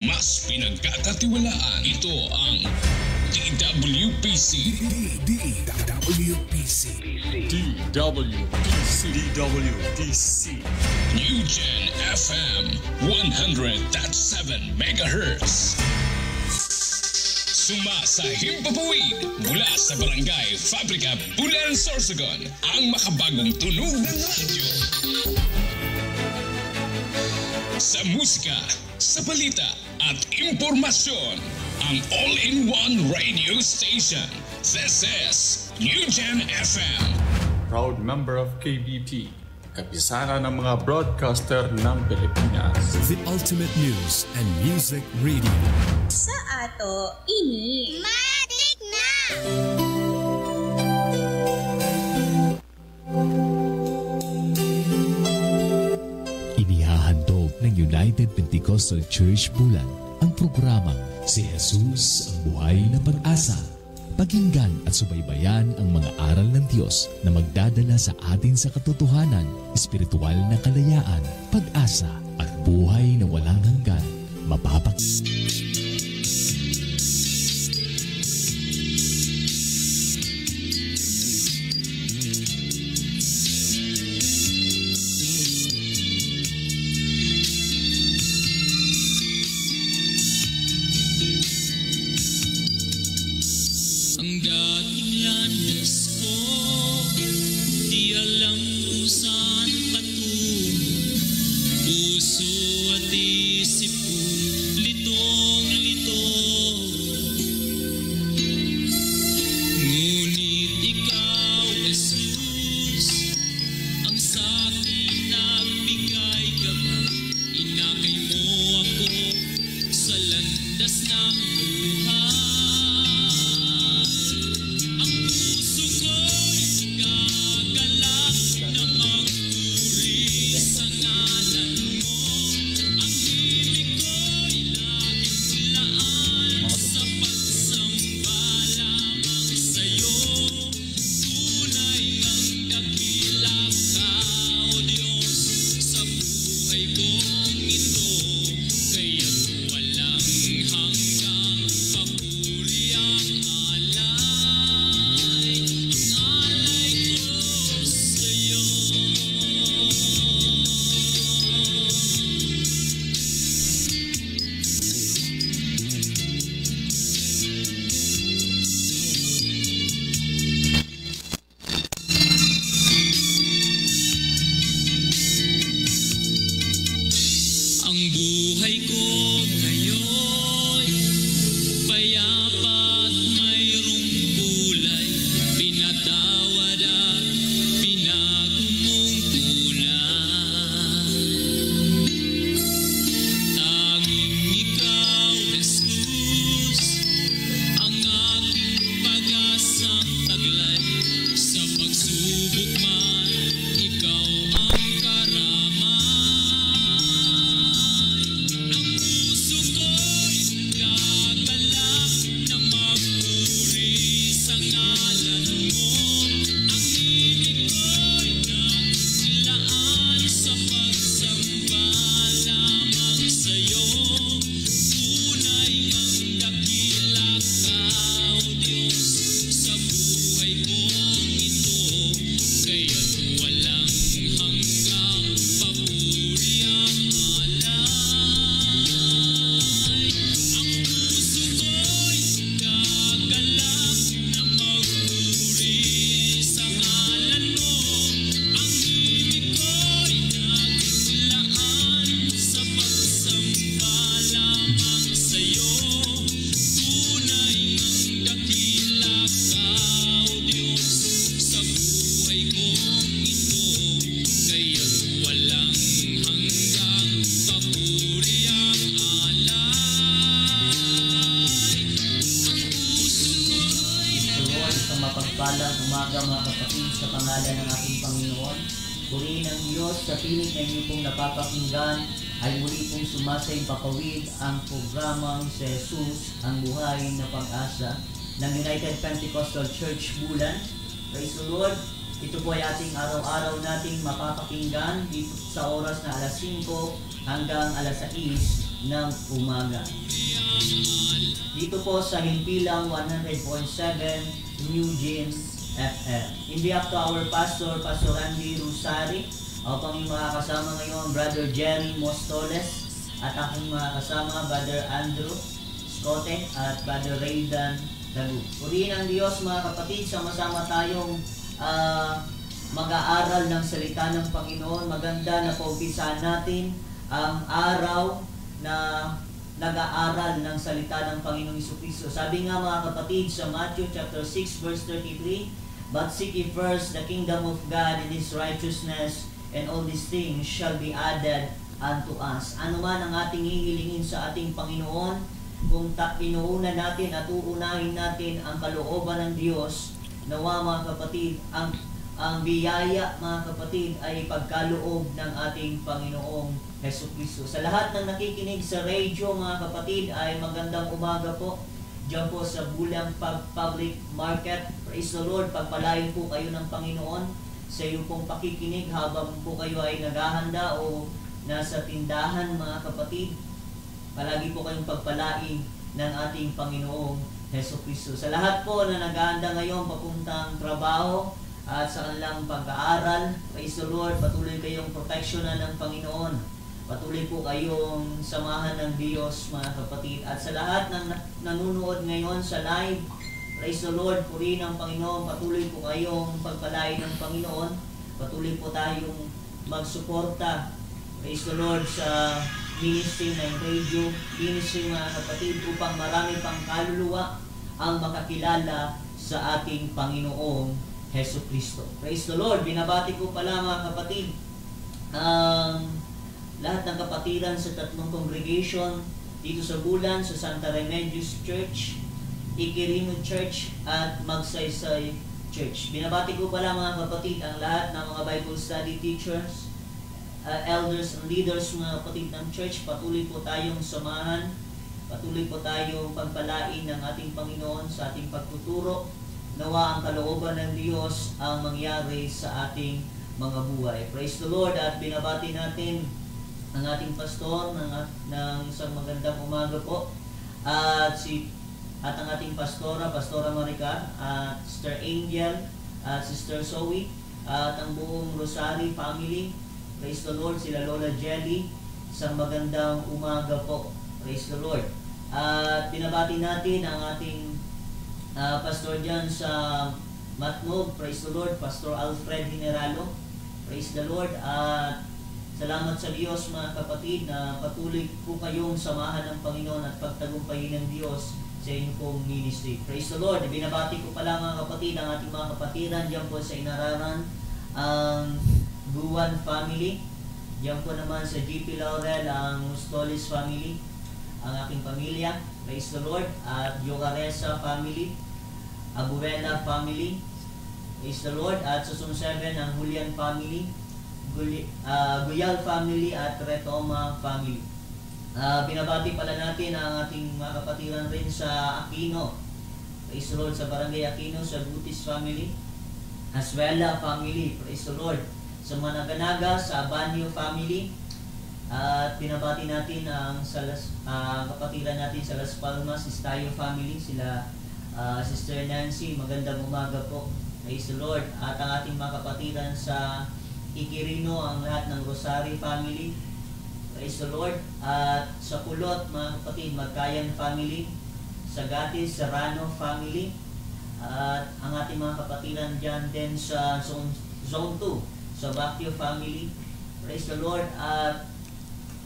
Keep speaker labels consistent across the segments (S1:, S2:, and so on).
S1: Mas pinagkakatiwalaan, ito ang DWPC. DWPC. New Gen FM 100.7 MHz. Sumasahimpapawid mula sa Barangay Fabrica, Bulan, Sorsogon, ang makabagong tunog ng radyo. Sa musika, sa balita at impormasyon, ang all-in-one radio station. This is New Gen FM.
S2: Proud member of KBP, kapisana ng mga broadcaster ng Pilipinas.
S3: The ultimate news and music radio.
S4: Sa ato, ini Matik na!
S3: Inihahandog ng United Pentecostal Church Bulan ang programang Si Jesus ang Buhay na Pag-asa. Pakinggan at subaybayan ang mga aral ng Diyos na magdadala sa atin sa katotohanan, espiritual na kalayaan, pag-asa at buhay na walang hanggan.
S5: Ang dating landas ko, di alam kung saan patungo. Puso at isip ko, litong-lito. Ngunit ikaw, Jesus, ang sa'kin nagbigay gabay. Inakay mo ako sa landas ng buhay.
S6: Mapagpalang umaga mga kapatid sa pangalan ng ating Panginoon. Purihin ang Diyos sa piling na inyo pong napapakinggan ay muli pong sumasaimpapawid ang programang si Jesus ang Buhay na Pag-asa ng United Pentecostal Church Bulan. Praise the Lord! Ito po ay ating araw-araw nating mapapakinggan dito sa oras na alas 5 hanggang alas 6 ng umaga. Dito po sa Himpilang 100.7 New James FM. In behalf to our pastor, Pastor Randy Rosari, ako pang mga kasama ngayon, Brother Jerry Mostoles, at aking mga kasama, Brother Andrew Scote at Brother Raydan Dalu. Purihin ang Diyos mga kapatid, sama-sama tayong mag-aaral ng salita ng Panginoon. Maganda na paumpisahan natin ang araw na nag-aaral ng salita ng Panginoong Jesucristo. Sabi nga mga kapatid sa Matthew chapter 6 verse 33, "But seek ye first the kingdom of God and His righteousness, and all these things shall be added unto us." Ano man ang ating hihilingin sa ating Panginoon, kung inuuna natin at uunahin natin ang kalooban ng Diyos, nawa mga kapatid, ang biyaya mga kapatid ay pagkaloob ng ating Panginoong Jesucristo. Sa lahat ng nakikinig sa radio mga kapatid ay magandang umaga po diyan po sa Bulang Public Market. Praise the Lord, pagpalain po kayo ng Panginoon sa iyong pong pakikinig habang po kayo ay naghahanda o nasa tindahan mga kapatid. Palagi po kayong pagpalain ng ating Panginoong Jesucristo. Sa lahat po na naghahanda ngayon papuntang trabaho at sa kanilang pag-aaral, praise the Lord, patuloy kayong proteksyonan ng Panginoon. Patuloy po kayong samahan ng Diyos mga kapatid. At sa lahat ng nanonood ngayon sa live, praise the Lord, purihin ang Panginoon. Patuloy po kayong pagpalain ng Panginoon. Patuloy po tayong magsuporta, praise the Lord, sa ministry ng radio, ministry mga kapatid, upang marami pang kaluluwa ang makakilala sa ating Panginoong Jesucristo. Praise the Lord. Binabati ko pala mga kapatid ang lahat ng kapatiran sa tatlong congregation dito sa Bulan, sa Santa Remedios Church, Ikirino Church, at Magsaysay Church. Binabati ko pala mga kapatid ang lahat ng mga Bible study teachers, elders and leaders mga kapatid ng church. Patuloy po tayong samahan, patuloy po tayong pagpalain ng ating Panginoon sa ating pagtuturo. Nawa ang kalooban ng Diyos ang mangyari sa ating mga buhay. Praise the Lord. At binabati natin ang ating pastor ng isang magandang umaga po, at ang ating Pastora Maricar, at Sister Angel, at Sister Zoe, at ang buong Rosary family. Praise the Lord. Sila Lola Jelly, isang magandang umaga po. Praise the Lord. At binabati natin ang ating pastor dyan sa Matnog. Praise the Lord, Pastor Alfred Generalo. Praise the Lord. At salamat sa Diyos mga kapatid na patuloy po kayong samahan ng Panginoon at pagtagumpayin ng Diyos sa inyong pong ministry. Praise the Lord. Binabati ko pala mga kapatid ang ating mga kapatiran dyan po sa Inararan, ang Guan family. Dyan po naman sa GP Laurel, ang Mustolis family, ang aking pamilya. Praise the Lord. At Yogaresa family, Abuela family. Praise the Lord. At sa Zone 7, ang Julian family, Guyal family, at Retoma family. Binabati pala natin ang ating mga kapatiran rin sa Aquino. Praise the Lord. Sa Barangay Aquino, sa Butis family, Aswela family. Praise the Lord. Sa Managanaga, sa Banyo family. At binabati natin ang kapatiran natin sa Las Palmas, Estayo family, sila Sister Nancy. Magandang umaga po. Praise the Lord. At ang ating mga kapatiran sa Ikirino, ang lahat ng Rosary family. Praise the Lord. At sa Kulot, mga kapatid, Magkayan family. Sa Gatis, Serrano family. At ang ating mga kapatiran dyan din sa Zone 2, sa Baguio family. Praise the Lord. At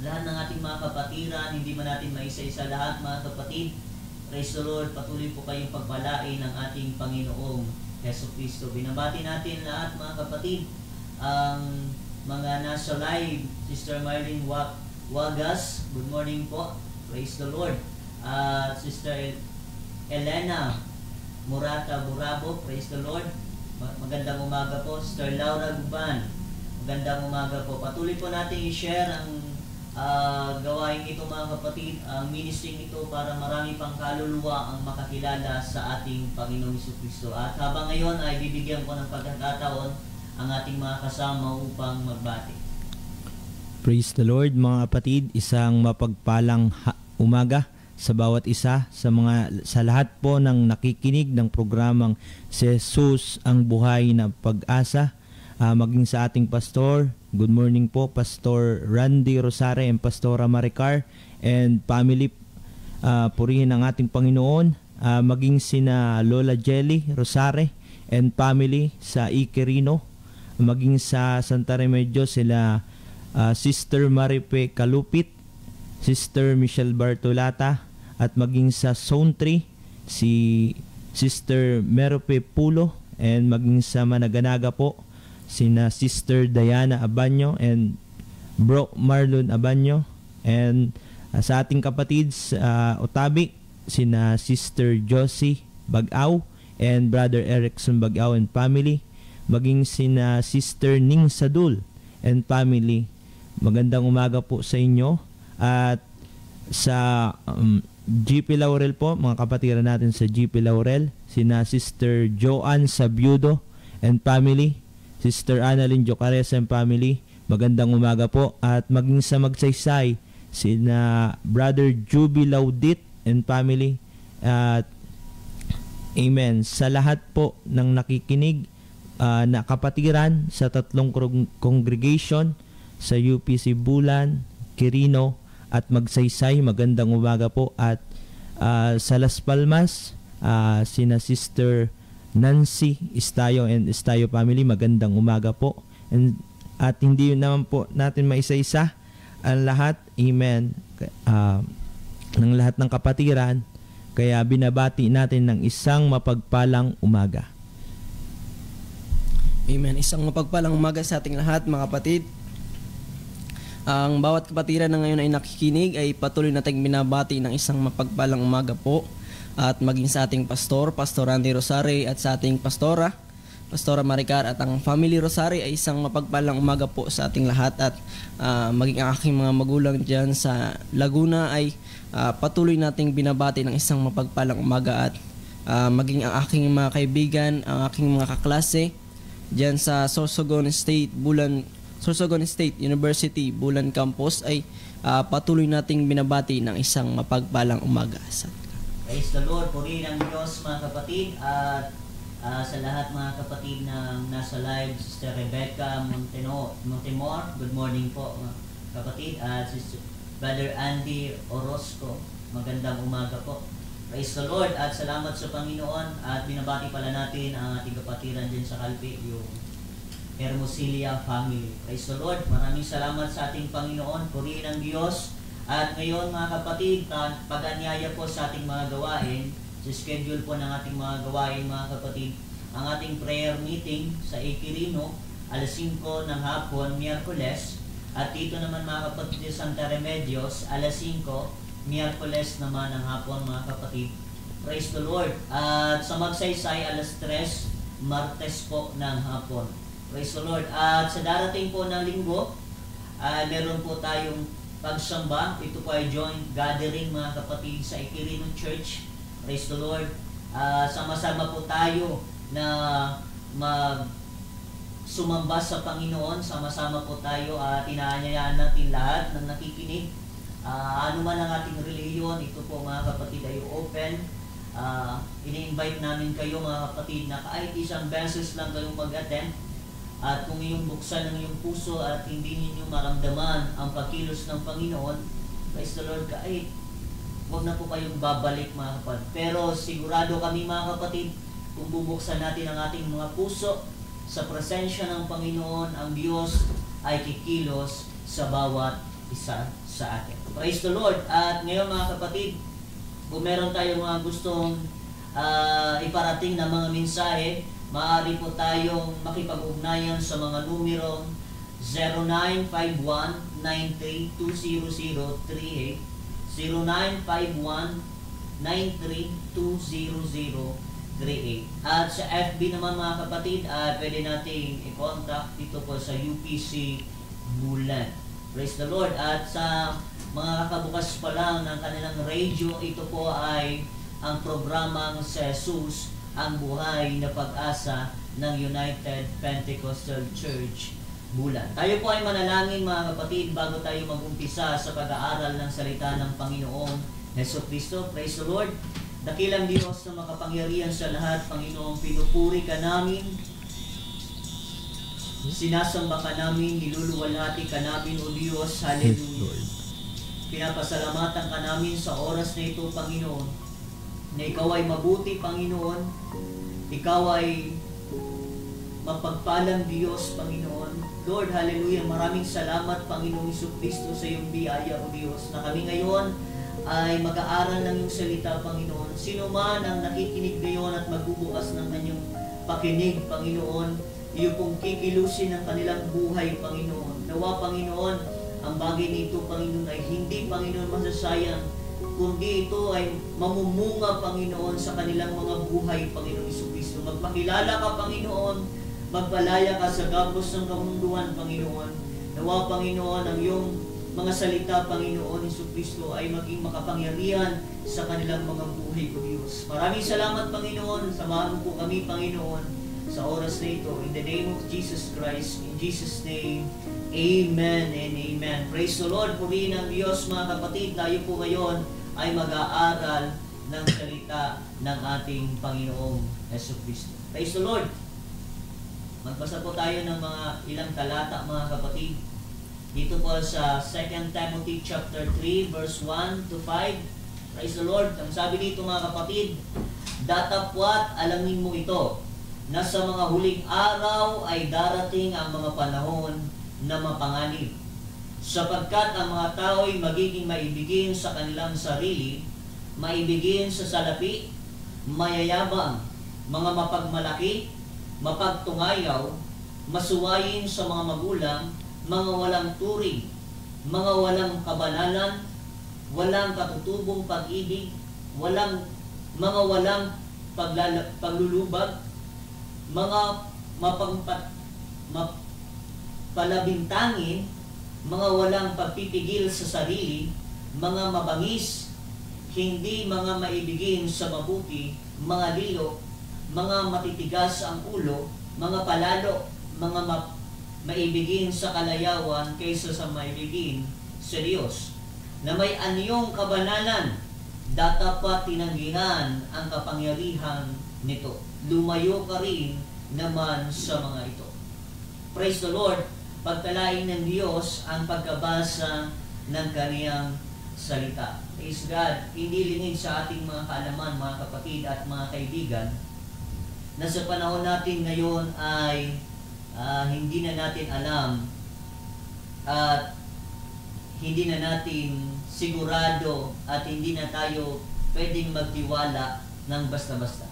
S6: lahat ng ating mga kapatiran, hindi man natin maisa-isa lahat mga kapatid. Praise the Lord. Patuloy po kayong pagpalain ng ating Panginoong Jesucristo. Binabati natin lahat mga kapatid, ang mga nasa live. Sister Marlene Wagas, good morning po. Praise the Lord. Sister Elena Murata Burabo, praise the Lord. Magandang umaga po. Sister Laura Guban, magandang umaga po. Patuloy po natin i-share ang gawain ito mga kapatid, ang ministry ito, para marami pang kaluluwa ang makakilala sa ating Panginoong Jesucristo. At habang ngayon ay bibigyan ko ng pagkakataon ang ating mga kasama upang magbati.
S7: Praise the Lord mga kapatid, isang mapagpalang umaga sa bawat isa, sa lahat po ng nakikinig ng programang si Jesus ang buhay na pag-asa, maging sa ating pastor. Good morning po, Pastor Randy Rosare and Pastora Maricar and family. Purihin ang ating Panginoon, maging sina Lola Jelly Rosare and family sa Iquirino, maging sa Santa Remedios sila Sister Maripe Kalupit, Sister Michelle Bartolata, at maging sa Zone 3 si Sister Merope Pulo, and maging sa Managanaga po sina Sister Diana Abanyo and Bro Marlon Abanyo, and sa ating kapatid sa Otabi sina Sister Josie Bagaw and Brother Erickson Bagaw and family, maging sina Sister Ning Sadul and family. Magandang umaga po sa inyo. At sa GP Laurel po, mga kapatiran natin sa GP Laurel, sina Sister Joanne Sabiudo and family, Sister Annalyn Jocares and family, magandang umaga po. At maging sa Magsaysay, sina Brother Juby Laudit and family. At amen sa lahat po ng nakikinig na kapatiran sa tatlong congregation sa UPC Bulan, Quirino at Magsaysay, magandang umaga po. At sa Las Palmas, sina Sister Nancy Estayo and Estayo family, magandang umaga po. At hindi naman po natin maisa-isa ang lahat, amen, ng lahat ng kapatiran, kaya binabati natin ng isang mapagpalang umaga.
S8: Amen. Isang mapagpalang umaga sa ating lahat mga kapatid. Ang bawat kapatiran na ngayon ay nakikinig ay patuloy nating binabati ng isang mapagpalang umaga po, at maging sa ating pastor, Pastor Randy Rosare, at sa ating pastora, Pastora Maricar, at ang family Rosare ay isang mapagpalang umaga po sa ating lahat. At maging ang aking mga magulang dyan sa Laguna ay patuloy nating binabati ng isang mapagpalang umaga. At maging ang aking mga kaibigan, ang aking mga kaklase dyan sa Sorsogon State University Bulan Campus ay patuloy nating binabati ng isang mapagpalang umaga.
S6: Praise the Lord, purihin ang Diyos mga kapatid. At sa lahat mga kapatid na nasa live, Sister Rebecca Montemor, good morning po mga kapatid. At Sister Brother Andy Orozco, magandang umaga po. Praise the Lord at salamat sa Panginoon. At binabati pala natin ang ating kapatiran din sa Calpe, yung Hermosilia family. Praise the Lord. Maraming salamat sa ating Panginoon. Purihin ang Diyos. At ngayon mga kapatid, pag-anyaya po sa ating mga gawain, sa schedule po ng ating mga gawain mga kapatid, ang ating prayer meeting sa Iquirino, alas 5 ng hapon, Miyerkules. At dito naman mga kapatid sa Santa Remedios, alas 5, Miyerkules naman ng hapon mga kapatid. Praise the Lord. At sa Magsaysay, alas 3, Martes po ng hapon. Praise the Lord. At sa darating po ng linggo, meron po tayong pagsamba. Ito po ay joint gathering mga kapatid sa Iquirino Church. Praise the Lord. Sama-sama po tayo na sumamba sa Panginoon. Sama-sama po tayo at inaanyayaan natin lahat ng nakikinig. Ano man ang ating reliyon, ito po mga kapatid ay open. Ini-invite namin kayo mga kapatid na kahit isang beses lang kayong mag-attend. At kung iyong buksan ng iyong puso at hindi ninyo maramdaman ang pagkilos ng Panginoon, praise the Lord, kahit huwag na po kayong babalik mga kapatid. Pero sigurado kami mga kapatid, kung bubuksan natin ang ating mga puso sa presensya ng Panginoon, ang Diyos ay kikilos sa bawat isa sa atin. Praise the Lord. At ngayon mga kapatid, kung meron tayong mga gustong iparating na mga mensahe, maaari po tayong makipag-ugnayan sa mga numerong 0951-93-20038, 0951-93-20038. At sa FB naman mga kapatid, pwede nating i-contact dito po sa UPC Bulan. Praise the Lord. At sa mga kakabukas pa lang ng kanilang radio, ito po ay ang programang si Jesus ang buhay na pag-asa ng United Pentecostal Church Bulan. Tayo po ay manalangin mga kapatid bago tayo mag-umpisa sa pag-aaral ng salita ng Panginoong Jesucristo. Praise the Lord. Dakilang Diyos na makapangyarihan sa lahat, Panginoong, pinupuri ka namin, sinasamba ka namin, niluluwalhati ka namin, O Diyos. Hallelujah. Pinapasalamatan ka namin sa oras na ito, Panginoon, na ikaw ay mabuti, Panginoon. Ikaw ay mapagpalang Diyos, Panginoon. Lord, hallelujah, maraming salamat, Panginoong Jesucristo, sa iyong biyaya, O Diyos, na kami ngayon ay mag-aaral ng iyong salita, Panginoon. Sino man ang nakikinig ngayon at magbubukas ng kanyang pakinig, Panginoon, iyo pong kikilusin ang kanilang buhay, Panginoon. Nawa, Panginoon, ang bagay nito, Panginoon, ay hindi, Panginoon, masasayang, kundi ito ay mamumunga, Panginoon, sa kanilang mga buhay, Panginoong Jesucristo. Magpakilala ka, Panginoon, magpalaya ka sa gabos ng kamunduan, Panginoon. Nawa, Panginoon, ang iyong mga salita, Panginoon Jesucristo, ay maging makapangyarihan sa kanilang mga buhay, O Diyos. Maraming salamat, Panginoon. Samahan po kami, Panginoon, sa oras na ito. In the name of Jesus Christ, in Jesus' name, Amen and Amen. Praise the Lord. Purihin ang Diyos, mga kapatid. Tayo po ngayon ay mag-aaral ng salita ng ating Panginoong Jesucristo. Praise the Lord. Magbasa po tayo ng mga ilang talata, mga kapatid. Dito po sa 2 Timothy chapter 3 verse 1 to 5. Praise the Lord. Ang sabi dito, mga kapatid, datapwat alamin mo ito, na sa mga huling araw ay darating ang mga panahon na mapanganib, sapagkat ang mga tao ay magiging maibigin sa kanilang sarili, maibigin sa salapi, mayayabang, mga mapagmalaki, mapagtungayaw, masuwayin sa mga magulang, mga walang turing, mga walang kabanalan, walang katutubong pag-ibig, mga walang paglulubag, mga palabintangin, mga walang pagpipigil sa sarili, mga mabangis, hindi mga maibigin sa mabuti, mga lilo, mga matitigas ang ulo, mga palalo, mga maibigin sa kalayawan kaysa sa maibigin sa Diyos, na may anyong kabanalan, datapat tinanggihan ang kapangyarihan nito. Lumayo ka rin naman sa mga ito. Praise the Lord. Pagpalain ng Diyos ang pagkabasa ng kaniyang salita. Praise God. Hindi lingid sa ating mga kaalaman, mga kapatid at mga kaibigan, na sa panahon natin ngayon ay hindi na natin alam at hindi na natin sigurado at hindi na tayo pwedeng magtiwala ng basta-basta.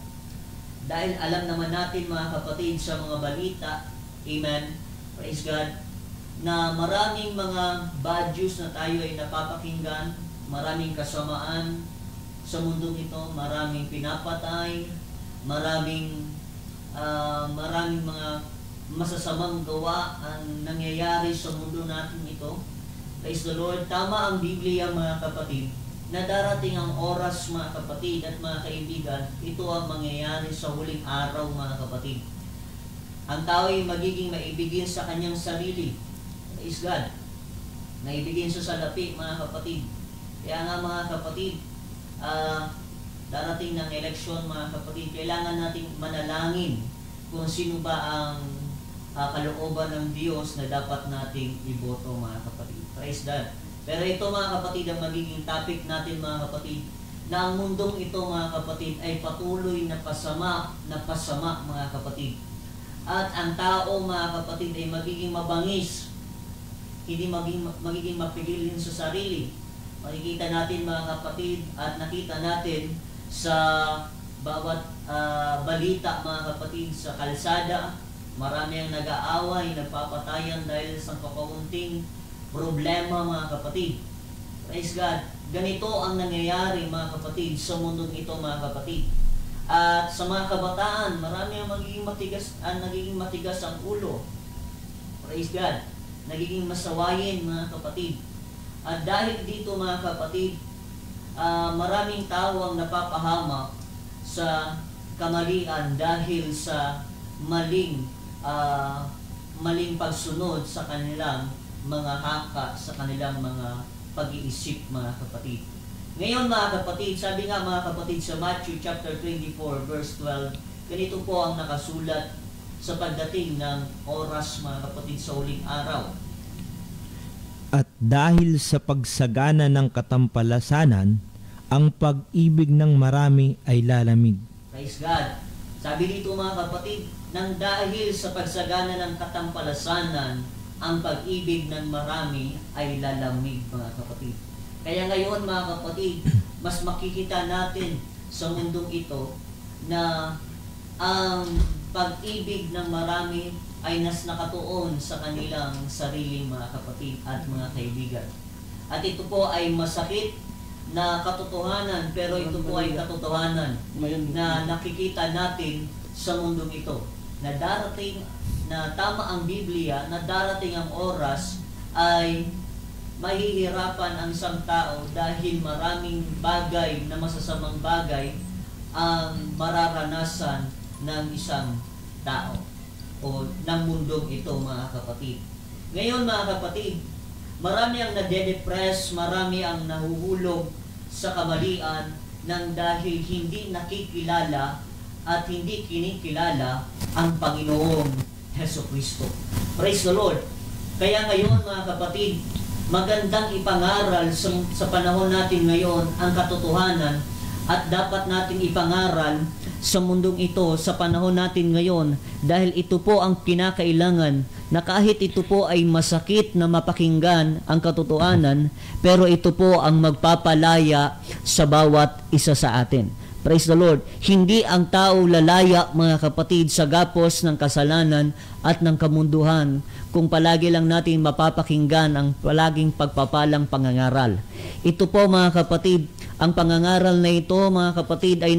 S6: Dahil alam naman natin, mga kapatid, sa mga balita, amen, praise God, na maraming mga bad news na tayo ay napapakinggan, maraming kasamaan sa mundong ito, maraming pinapatay, maraming mga masasamang gawa ang nangyayari sa mundo natin ito. Praise the Lord. Tama ang Biblia, mga kapatid, na darating ang oras, mga kapatid at mga kaibigan, ito ang mangyayari sa huling araw, mga kapatid. Ang tao ay magiging maibigin sa kanyang sarili. Praise God. Maibigin sa salapi, mga kapatid. Kaya nga, mga kapatid, darating ng eleksyon, mga kapatid, kailangan nating manalangin kung sino ba ang kalooban ng Diyos na dapat nating iboto, mga kapatid. Praise God. Pero ito, mga kapatid, ang magiging topic natin, mga kapatid, na ang mundong ito, mga kapatid, ay patuloy na pasama, mga kapatid. At ang tao, mga kapatid, ay magiging mabangis, hindi magiging mapigilin sa sarili. Makikita natin, mga kapatid, at nakita natin sa bawat balita, mga kapatid, sa kalsada, marami ang nag-aaway, nagpapatayan dahil sa kakaunting problema, mga kapatid. Praise God. Ganito ang nangyayari, mga kapatid, sa mundong ito, mga kapatid. At sa mga kabataan, marami ang nagiging matigas ang ulo. Praise God. Nagiging masawayin, mga kapatid. At dahil dito, mga kapatid, maraming tao ang napapahamak sa kamalian dahil sa maling maling pagsunod sa kanilang mga haka, sa kanilang mga pag-iisip, mga kapatid. Ngayon mga kapatid, sabi nga mga kapatid sa Matthew chapter 24 verse 12, ganito po ang nakasulat sa pagdating ng oras mga kapatid sa huling araw.
S7: At dahil sa pagsagana ng katampalasanan, ang pag-ibig ng marami ay lalamig.
S6: Praise God. Sabi dito mga kapatid, nang dahil sa pagsagana ng katampalasanan, ang pag-ibig ng marami ay lalamig mga kapatid. Kaya ngayon mga kapatid, mas makikita natin sa mundong ito na ang pag-ibig ng marami ay nakatuon sa kanilang sariling mga kapatid at mga kaibigan. At ito po ay masakit na katotohanan, pero ito po ay katotohanan na nakikita natin sa mundong ito. Na darating, na tama ang Biblia, na darating ang oras ay mahihirapan ang isang tao dahil maraming bagay na masasamang bagay ang mararanasan ng isang tao o ng mundong ito mga kapatid. Ngayon mga kapatid, marami ang nade-depress, marami ang nahuhulog sa kamalian nang dahil hindi nakikilala at hindi kinikilala ang Panginoong Hesukristo. Praise the Lord! Kaya ngayon mga kapatid, magandang ipangaral sa panahon natin ngayon ang katotohanan at dapat nating ipangaral sa mundong ito sa panahon natin ngayon dahil ito po ang kinakailangan na kahit ito po ay masakit na mapakinggan ang katotohanan, pero ito po ang magpapalaya sa bawat isa sa atin. Praise the Lord. Hindi ang tao lalaya mga kapatid sa gapos ng kasalanan at ng kamunduhan kung palagi lang natin mapapakinggan ang palaging pagpapalang pangangaral. Ito po mga kapatid, ang pangangaral na ito mga kapatid ay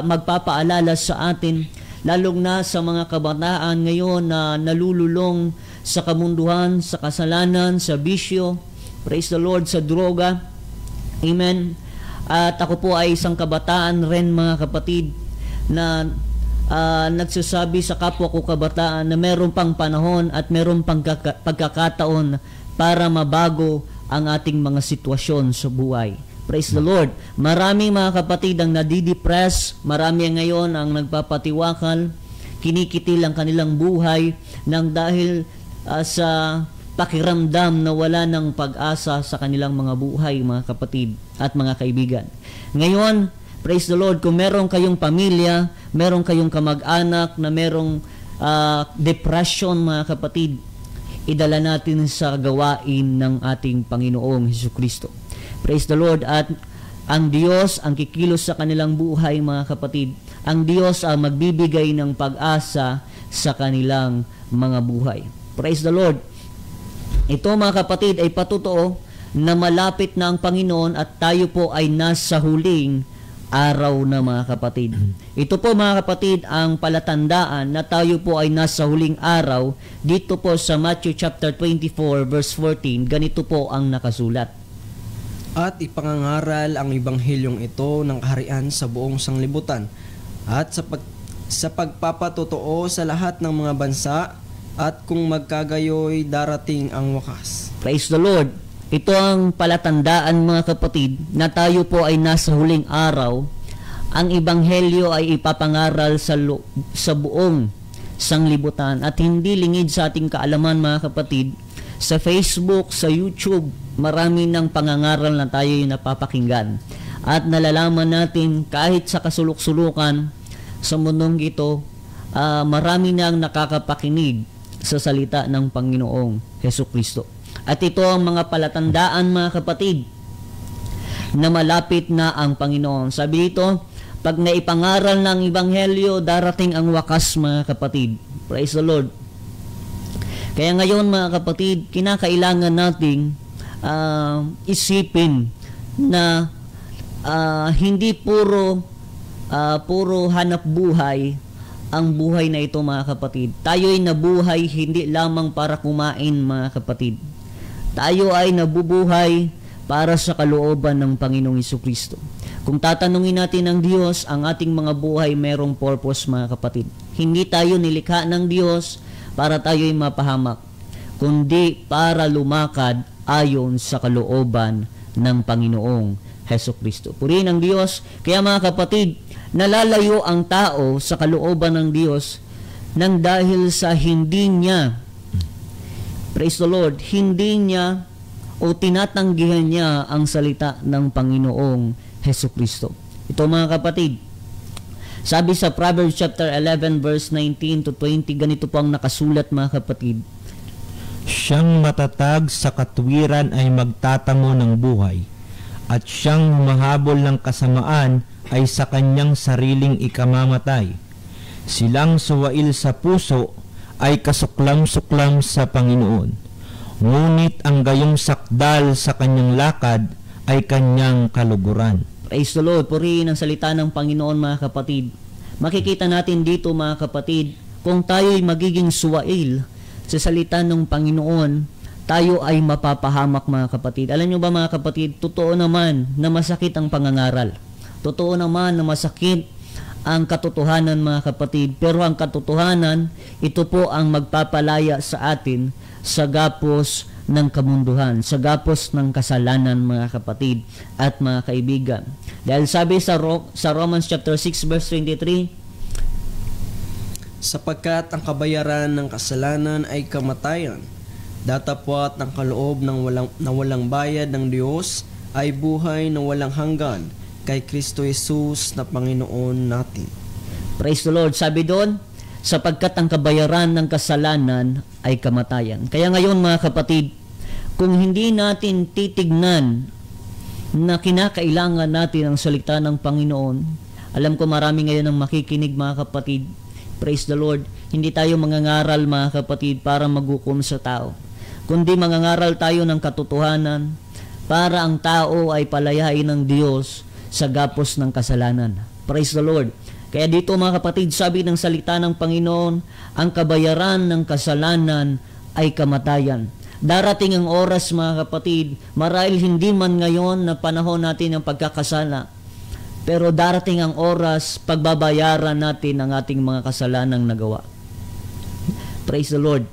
S6: magpapaalala sa atin lalong na sa mga kabataan ngayon na nalululong sa kamunduhan, sa kasalanan, sa bisyo, praise the Lord, sa droga. Amen. At ako po ay isang kabataan rin mga kapatid na nagsasabi sa kapwa ko kabataan na meron pang panahon at meron pang pagkakataon para mabago ang ating mga sitwasyon sa buhay. Praise the Lord. Maraming mga kapatid ang nadidepress, marami ngayon ang nagpapatiwakal, kinikitil ang kanilang buhay nang dahil sa pakiramdam na wala ng pag-asa sa kanilang mga buhay, mga kapatid at mga kaibigan. Ngayon, praise the Lord, kung meron kayong pamilya, meron kayong kamag-anak na merong depression, mga kapatid, idala natin sa gawain ng ating Panginoong Hesukristo. Praise the Lord. At ang Diyos ang kikilos sa kanilang buhay mga kapatid. Ang Diyos ang magbibigay ng pag-asa sa kanilang mga buhay. Praise the Lord. Ito mga kapatid ay patotoo na malapit na ang Panginoon at tayo po ay nasa huling araw na mga kapatid. Ito po mga kapatid ang palatandaan na tayo po ay nasa huling araw. Dito po sa Matthew chapter 24 verse 14, ganito po ang nakasulat.
S8: At ipangangaral ang ebanghelyong ito ng kaharian sa buong sanglibutan at sa pagpapatotoo sa lahat ng mga bansa at kung magkagayoy darating ang wakas.
S6: Praise the Lord. Ito ang palatandaan mga kapatid na tayo po ay nasa huling araw. Ang ebanghelyo ay ipapangaral sa buong sanglibutan at hindi lingid sa ating kaalaman mga kapatid. Sa Facebook, sa YouTube, marami ng pangangaral na tayo yung napapakinggan. At nalalaman natin kahit sa kasulok-sulukan sa mundong ito, marami nang nakakapakinig sa salita ng Panginoong Hesukristo. At ito ang mga palatandaan mga kapatid na malapit na ang Panginoon. Sabi dito, pag naipangaral ng ebanghelyo, darating ang wakas mga kapatid. Praise the Lord. Kaya ngayon mga kapatid, kinakailangan nating isipin na hindi puro hanap buhay ang buhay na ito mga kapatid. Tayo ay nabuhay hindi lamang para kumain mga kapatid. Tayo ay nabubuhay para sa kalooban ng Panginoong Hesukristo. Kung tatanungin natin ng Diyos, ang ating mga buhay merong purpose mga kapatid. Hindi tayo nilikha ng Diyos para tayo'y mapahamak, kundi para lumakad ayon sa kalooban ng Panginoong Heso Kristo. Purihin ang Diyos. Kaya mga kapatid, nalalayo ang tao sa kalooban ng Diyos nang dahil sa hindi niya, praise the Lord, hindi niya o tinatanggihan niya ang salita ng Panginoong Heso Kristo. Ito mga kapatid, sabi sa Proverbs chapter 11 verse 19 to 20, ganito po ang nakasulat mga kapatid.
S7: Siyang matatag sa katwiran ay magtatamo ng buhay, at siyang humahabol ng kasamaan ay sa kanyang sariling ikamamatay. Silang suwail sa puso ay kasuklam-suklam sa Panginoon, ngunit ang gayong sakdal sa kanyang lakad ay kanyang kaluguran.
S6: Praise the Lord. Purihin ang salita ng Panginoon mga kapatid. Makikita natin dito mga kapatid, kung tayo'y magiging suwail sa salita ng Panginoon, tayo ay mapapahamak mga kapatid. Alam nyo ba mga kapatid, totoo naman na masakit ang pangangaral. Totoo naman na masakit ang katotohanan mga kapatid. Pero ang katotohanan, ito po ang magpapalaya sa atin sa gapos ng kamunduhan, sa gapos ng kasalanan mga kapatid at mga kaibigan. Dahil sabi sa Romans chapter 6 verse 23,
S8: sapagkat ang kabayaran ng kasalanan ay kamatayan, datapwat ng kaloob ng walang bayad ng Diyos ay buhay na walang hanggan kay Kristo Jesus na Panginoon natin.
S6: Praise the Lord. Sabi doon, sapagkat ang kabayaran ng kasalanan ay kamatayan. Kaya ngayon mga kapatid, kung hindi natin titignan na kinakailangan natin ang salita ng Panginoon, alam ko marami ngayon ang makikinig mga kapatid. Praise the Lord. Hindi tayo mangangaral mga kapatid para maghukom sa tao, kundi mangangaral tayo ng katotohanan para ang tao ay palayain ng Diyos sa gapos ng kasalanan. Praise the Lord. Kaya dito mga kapatid, sabi ng salita ng Panginoon, ang kabayaran ng kasalanan ay kamatayan. Darating ang oras mga kapatid, marahil hindi man ngayon na panahon natin ng pagkakasala, pero darating ang oras, pagbabayaran natin ang ating mga kasalanang nagawa. Praise the Lord.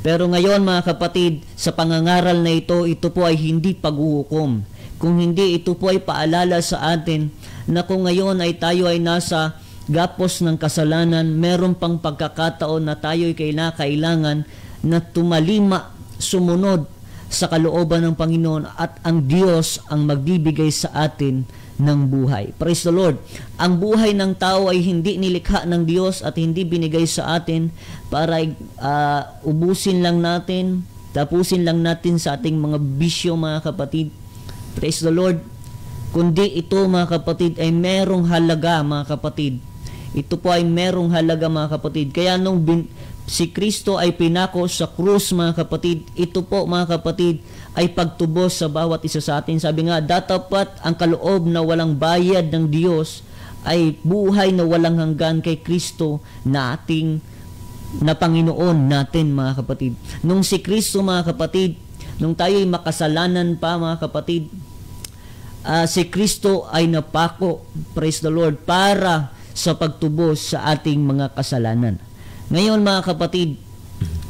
S6: Pero ngayon mga kapatid, sa pangangaral na ito po ay hindi paghuhukom. Kung hindi, ito po ay paalala sa atin na kung ngayon ay tayo ay nasa gapos ng kasalanan, meron pang pagkakataon na tayo ay kailangan na tumalima, sumunod sa kalooban ng Panginoon at ang Diyos ang magbibigay sa atin ng buhay. Praise the Lord. Ang buhay ng tao ay hindi nilikha ng Diyos at hindi binigay sa atin para ubusin lang natin, tapusin lang natin sa ating mga bisyo mga kapatid. Praise the Lord. Kundi ito mga kapatid ay merong halaga mga kapatid. Ito po ay merong halaga mga kapatid. Kaya nung si Kristo ay pinako sa krus mga kapatid, ito po mga kapatid ay pagtubos sa bawat isa sa atin. Sabi nga, datapat ang kaloob na walang bayad ng Diyos ay buhay na walang hanggan kay Kristo na ating na Panginoon natin mga kapatid. Nung si Kristo mga kapatid, nung tayo'y makasalanan pa mga kapatid, si Kristo ay napako, praise the Lord, para sa pagtubos sa ating mga kasalanan. Ngayon mga kapatid,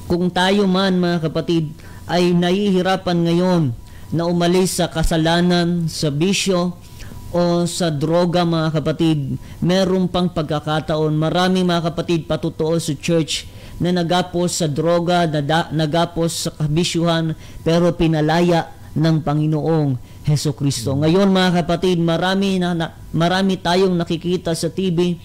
S6: kung tayo man mga kapatid ay nahihirapan ngayon na umalis sa kasalanan, sa bisyo o sa droga mga kapatid, meron pang pagkakataon. Marami mga kapatid patutuo sa church na nagapos sa droga, nagapos sa kabisyuhan, pero pinalaya ng Panginoong Heso Kristo. Ngayon mga kapatid, marami tayong nakikita sa TV,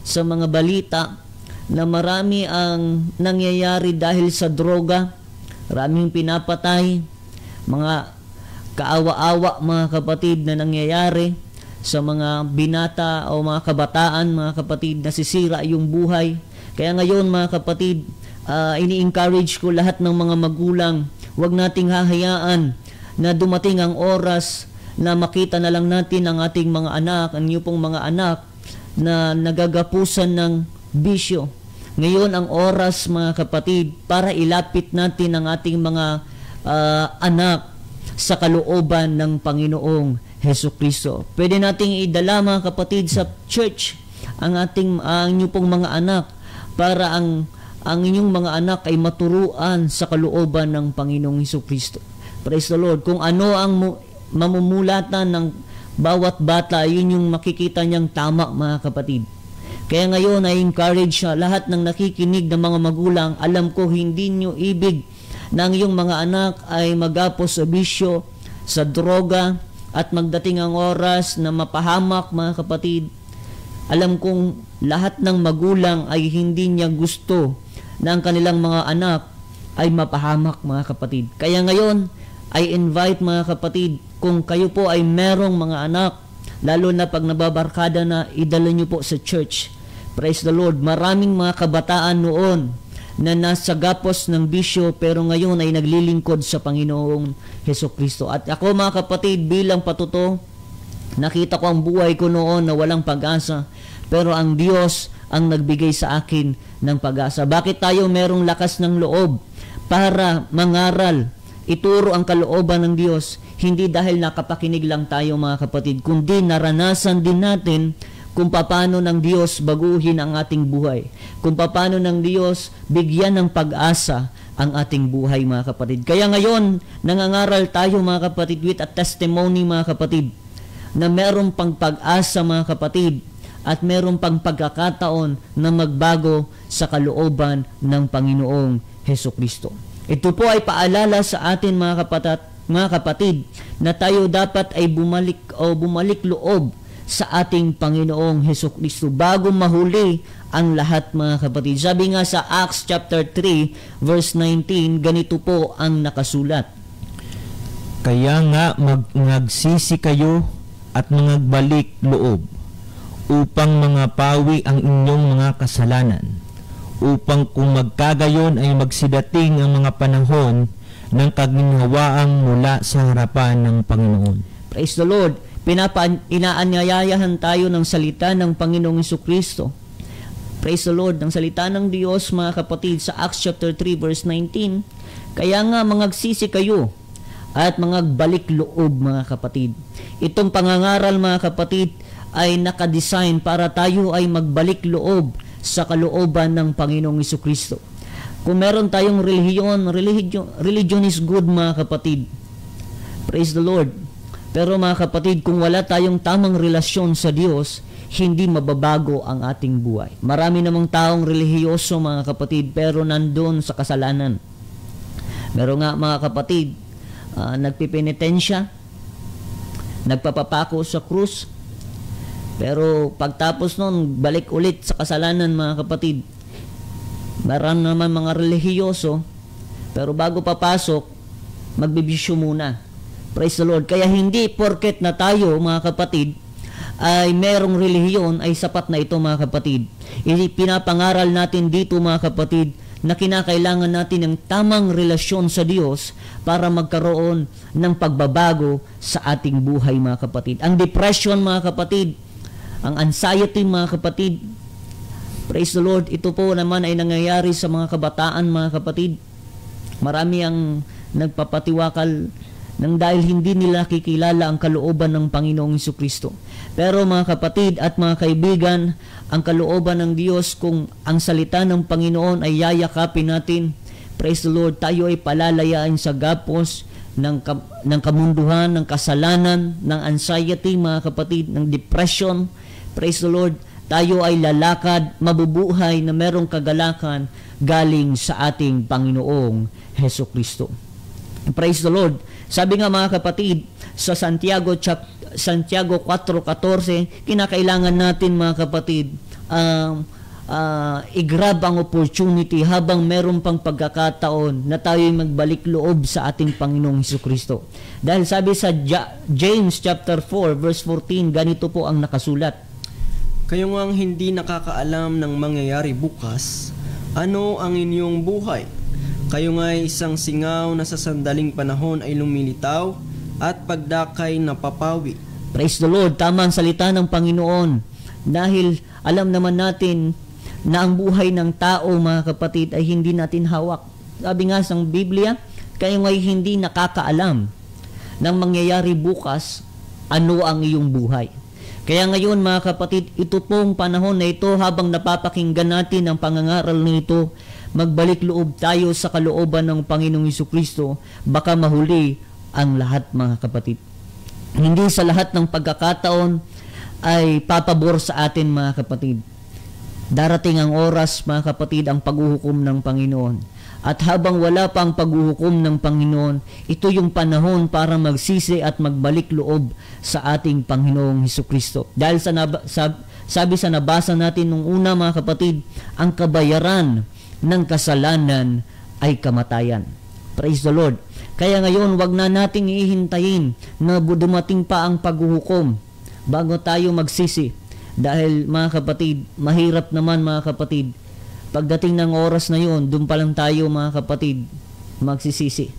S6: sa mga balita, na marami ang nangyayari dahil sa droga. Maraming pinapatay, mga kaawa-awa mga kapatid na nangyayari sa mga binata o mga kabataan mga kapatid, nasisira yung buhay. Kaya ngayon mga kapatid, ini-encourage ko lahat ng mga magulang, huwag nating hahayaan na dumating ang oras na makita na lang natin ang ating mga anak, ang inyo pong mga anak na nagagapusan ng bisyo. Ngayon ang oras mga kapatid para ilapit natin ang ating mga anak sa kalooban ng Panginoong Heso Kristo. Pwede nating idala mga kapatid sa church ang inyo pong mga anak para ang ang inyong mga anak ay maturuan sa kalooban ng Panginoong Hesukristo. Praise the Lord. Kung ano ang mamumulatan ng bawat bata, yun yung makikita niyang tama, mga kapatid. Kaya ngayon ay encourage siya lahat ng nakikinig ng mga magulang. Alam ko hindi niyo ibig na ang iyong mga anak ay magapos sa bisyo, sa droga, at magdating ang oras na mapahamak, mga kapatid. Alam kong lahat ng magulang ay hindi niya gusto na ang kanilang mga anak ay mapahamak, mga kapatid. Kaya ngayon, I invite, mga kapatid, kung kayo po ay merong mga anak, lalo na pag nababarkada na, idala niyo po sa church. Praise the Lord. Maraming mga kabataan noon na nasa gapos ng bisyo pero ngayon ay naglilingkod sa Panginoong Hesukristo. At ako, mga kapatid, bilang patuto, nakita ko ang buhay ko noon na walang pag-asa, pero ang Diyos ang nagbigay sa akin ng pag-asa. Bakit tayo merong lakas ng loob para mangaral, ituro ang kalooban ng Diyos? Hindi dahil nakapakinig lang tayo, mga kapatid, kundi naranasan din natin kung paano ng Diyos baguhin ang ating buhay, kung paano ng Diyos bigyan ng pag-asa ang ating buhay, mga kapatid. Kaya ngayon, nangangaral tayo, mga kapatid, with a testimony, mga kapatid, na meron pang pag-asa, mga kapatid, at meron pang pagkakataon na magbago sa kalooban ng Panginoong Hesukristo. Ito po ay paalala sa atin, mga kapatid, na tayo dapat ay bumalik loob sa ating Panginoong Hesukristo bago mahuli ang lahat, mga kapatid. Sabi nga sa Acts chapter 3 verse 19, ganito po ang nakasulat.
S7: Kaya nga magsisi kayo at magbalik loob upang mga pawi ang inyong mga kasalanan, upang kung magkagayon ay magsidating ang mga panahon ng kaginhawaang mula sa harapan ng Panginoon.
S6: Praise the Lord. Inaanyayahan tayo ng salita ng Panginoong Hesukristo. Praise the Lord. Ng salita ng Diyos, mga kapatid, sa Acts chapter 3 verse 19. Kaya nga magsisi kayo at magbalik loob, mga kapatid. Itong pangangaral, mga kapatid, ay nakadesign para tayo ay magbalik loob sa kalooban ng Panginoong Hesukristo. Kung meron tayong religion is good, mga kapatid. Praise the Lord. Pero, mga kapatid, kung wala tayong tamang relasyon sa Diyos, hindi mababago ang ating buhay. Marami namang taong relihiyoso, mga kapatid, pero nandun sa kasalanan. Meron nga, mga kapatid, nagpipenitensya, nagpapapako sa krus, pero pagtapos nun, balik ulit sa kasalanan, mga kapatid. Meron naman mga relihiyoso, pero bago papasok, magbibisyo muna. Praise the Lord. Kaya hindi porket na tayo, mga kapatid, ay merong relihiyon, ay sapat na ito, mga kapatid. Pinapangaral natin dito, mga kapatid, na kinakailangan natin ng tamang relasyon sa Diyos para magkaroon ng pagbabago sa ating buhay, mga kapatid. Ang depression, mga kapatid, ang anxiety, mga kapatid, praise the Lord, ito po naman ay nangyayari sa mga kabataan, mga kapatid. Marami ang nagpapatiwakal nang dahil hindi nila nakikilala ang kalooban ng Panginoong Hesukristo. Pero, mga kapatid at mga kaibigan, ang kalooban ng Diyos, kung ang salita ng Panginoon ay yayakapin natin, praise the Lord, tayo ay palalayain sa gapos ng kamunduhan, ng kasalanan, ng anxiety, mga kapatid, ng depression. Praise the Lord, tayo ay lalakad, mabubuhay na merong kagalakan galing sa ating Panginoong Hesukristo. Praise the Lord. Sabi nga, mga kapatid, sa Santiago 4:14, kinakailangan natin, mga kapatid, i-grab ang opportunity habang meron pang pagkakataon na tayo'y magbalik loob sa ating Panginoong Hesukristo. Dahil sabi sa James chapter 4 verse 14, ganito po ang nakasulat.
S8: Kayo ngang hindi nakakaalam ng mangyayari bukas, ano ang inyong buhay? Kayo nga'y isang singaw na sa sandaling panahon ay lumilitaw at pagdakay napapawi.
S6: Praise the Lord. Tama ang salita ng Panginoon. Dahil alam naman natin na ang buhay ng tao, mga kapatid, ay hindi natin hawak. Sabi nga sa Biblia, kayo nga'y hindi nakakaalam ng mangyayari bukas, ano ang iyong buhay. Kaya ngayon, mga kapatid, ito pong panahon na ito, habang napapakinggan natin ang pangangaral na ito, magbalik loob tayo sa kalooban ng Panginoong Hesukristo, baka mahuli ang lahat, mga kapatid. Hindi sa lahat ng pagkakataon ay papabor sa atin, mga kapatid. Darating ang oras, mga kapatid, ang paghuhukom ng Panginoon. At habang wala pang paghuhukom ng Panginoon, ito yung panahon para magsisi at magbalik loob sa ating Panginoong Hesukristo. Dahil sabi sa nabasa natin nung una, mga kapatid, ang kabayaran ng kasalanan ay kamatayan. Praise the Lord. Kaya ngayon, wag na nating ihintayin na dumating pa ang paghuhukom bago tayo magsisi. Dahil, mga kapatid, mahirap naman, mga kapatid, pagdating ng oras na yun, doon pa lang tayo, mga kapatid, magsisisi.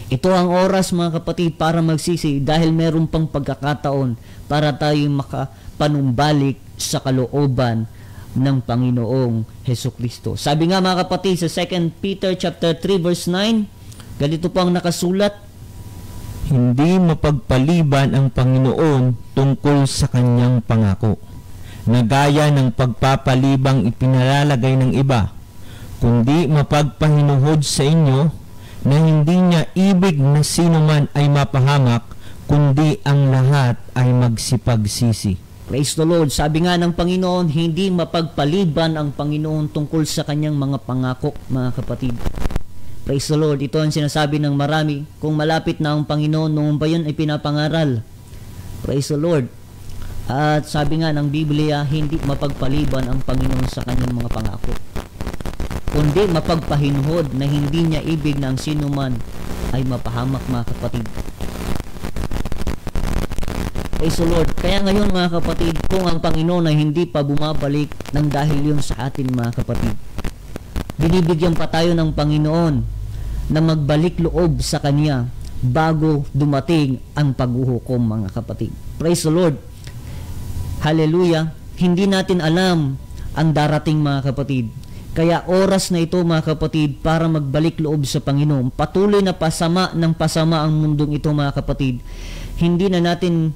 S6: Ito ang oras, mga kapatid, para magsisi dahil meron pang pagkakataon para tayo makapanumbalik sa kalooban ng Panginoong Hesukristo. Sabi nga, mga kapatid, sa 2 Peter chapter 3 verse 9, ganito po ang nakasulat,
S7: Hindi mapagpaliban ang Panginoon tungkol sa kanyang pangako, na gaya ng pagpapalibang ipinalalagay ng iba, kundi mapagpahinuhod sa inyo na hindi niya ibig na sino man ay mapahamak, kundi ang lahat ay magsipagsisi.
S6: Praise the Lord. Sabi nga ng Panginoon, hindi mapagpaliban ang Panginoon tungkol sa kanyang mga pangako, mga kapatid. Praise the Lord. Ito ang sinasabi ng marami. Kung malapit na ang Panginoon, noon ba yun ay pinapangaral? Praise the Lord. At sabi nga ng Biblia, hindi mapagpaliban ang Panginoon sa kanyang mga pangako, kundi mapagpahinhod na hindi niya ibig na ang sino man ay mapahamak, mga kapatid. Praise the Lord. Kaya ngayon, mga kapatid, kung ang Panginoon ay hindi pa bumabalik nang dahil yun sa atin, mga kapatid, binibigyan pa tayo ng Panginoon na magbalik loob sa Kanya bago dumating ang paghuhukom, mga kapatid. Praise the Lord. Hallelujah. Hindi natin alam ang darating, mga kapatid. Kaya oras na ito, mga kapatid, para magbalik loob sa Panginoon. Patuloy na pasama ng pasama ang mundong ito, mga kapatid. Hindi na natin